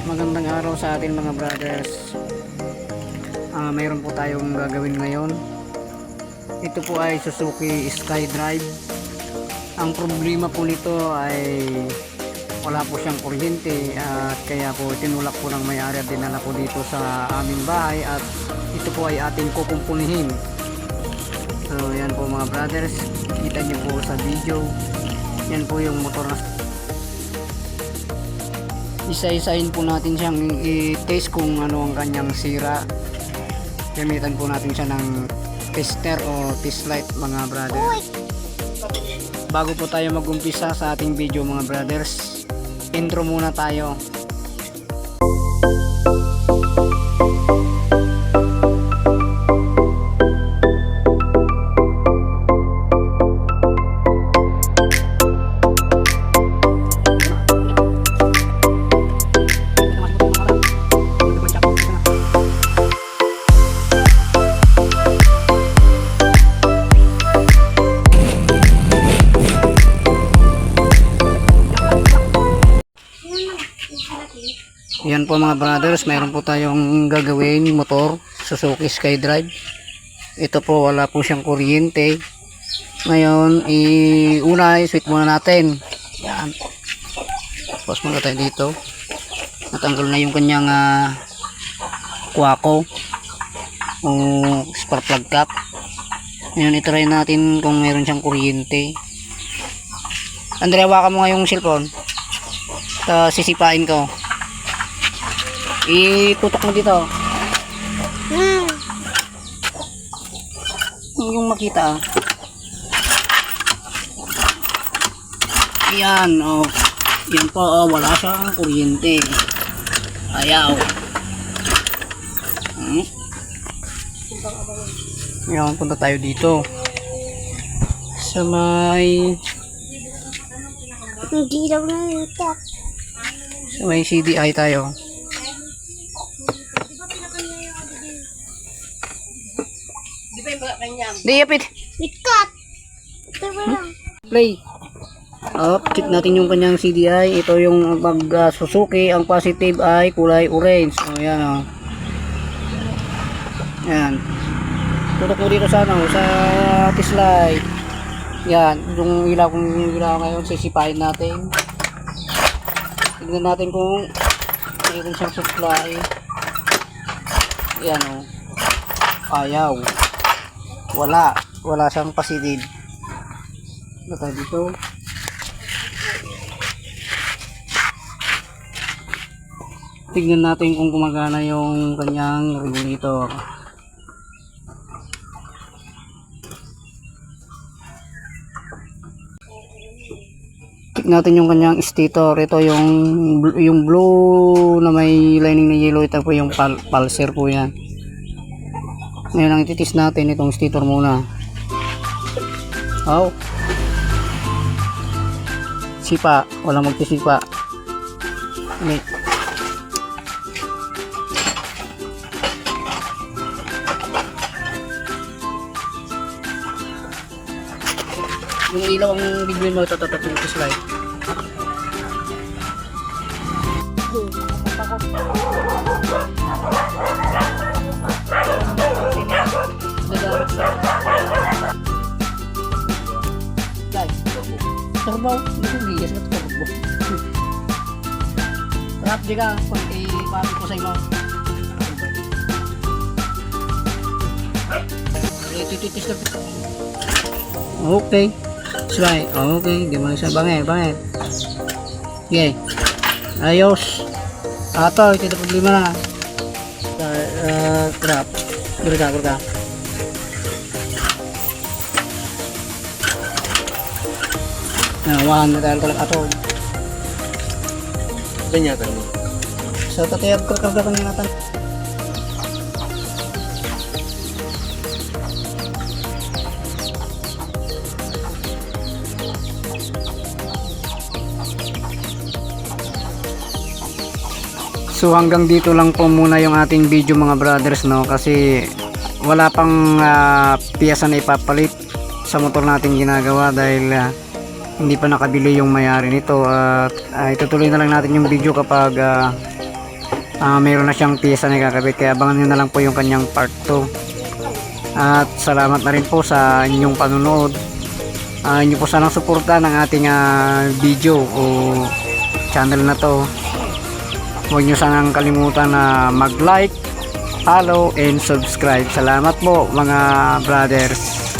Magandang araw sa atin mga brothers. Mayroon po tayong gagawin ngayon. Ito po ay Suzuki SkyDrive. Ang problema po nito ay wala po siyang kuryente at kaya po tinulak po ng may-ari at dinala po dito sa aming bahay at ito po ay ating kukumpunihin. So yan po mga brothers, kita niyo po sa video. Yan po yung motor na isa-isahin po natin siyang i-test kung ano ang kanyang sira. Gamitan po natin siya ng tester o test light mga brothers. Bago po tayo mag-umpisa sa ating video mga brothers, intro muna tayo. Yan po mga brothers, mayroon po tayong gagawin motor Suzuki SkyDrive. Ito po wala po siyang kuryente. Ngayon una i-switch muna natin. Yan. Tapos muna tayo dito. Natanggal na yung kanyang kwako o spark plug cap. Ngayon itry natin kung meron siyang kuryente. Andre, hawakan mo nga yung cellphone. Sisipain ko. Itutok mo dito. Yung makita. Yan, oh. Yan po, oh, wala siyang kuryente. Ayaw. Yan, punta tayo dito. Sa may hindi daw na itak. sa may CDI tayo. Di yapit. Ikat. Ito ba lang? Play. Check natin yung kanyang CDI. Ito yung pag Suzuki. Ang positive ay kulay orange. O yan o. Yan. Tutok mo dito sa ano, sa test light. Yan. Yung ilaw, kung yung ilaw ngayon, sisipain natin. Tignan natin kung mayroon siyang supply. Yan o. Ayaw. Wala siyang positive. Ito tayo dito. Tignan natin kung gumagana yung kanyang regulator. Tignan natin yung kanyang stator. Ito yung blue na may lining na yellow. Ito po yung pulser po yan. Ngayon ang ititis natin itong stator muna. Oh. Sipa, walang magtisipa. Ini. Yung ilaw ang bigyan mo tatatak yung slide. Turbo, hindi ko bigas na turbo. Trap juga, pag ipapit ko sa iyo. Ititis na. Okay. Slide. Okay, di mo isa bangin. Okay. Ayos. Ato, ito na problema na. Trap. Kurga. Wahan na dahil kalak ato. Banyatan mo. Sa tatayag karga kanina natin. So hanggang dito lang po muna yung ating video mga brothers, no, kasi wala pang piyesa na ipapalit sa motor natin ginagawa dahil hindi pa nakabili yung may-ari nito at itutuloy na lang natin yung video kapag Mayroon na siyang piyesa na kakabit, kaya abangan nyo na lang po yung kanyang part 2. At salamat na rin po sa inyong panunood. Inyo po sanang suporta ng ating video o channel na to. Huwag nyo sanang kalimutan na mag-like, follow, and subscribe. Salamat po mga brothers.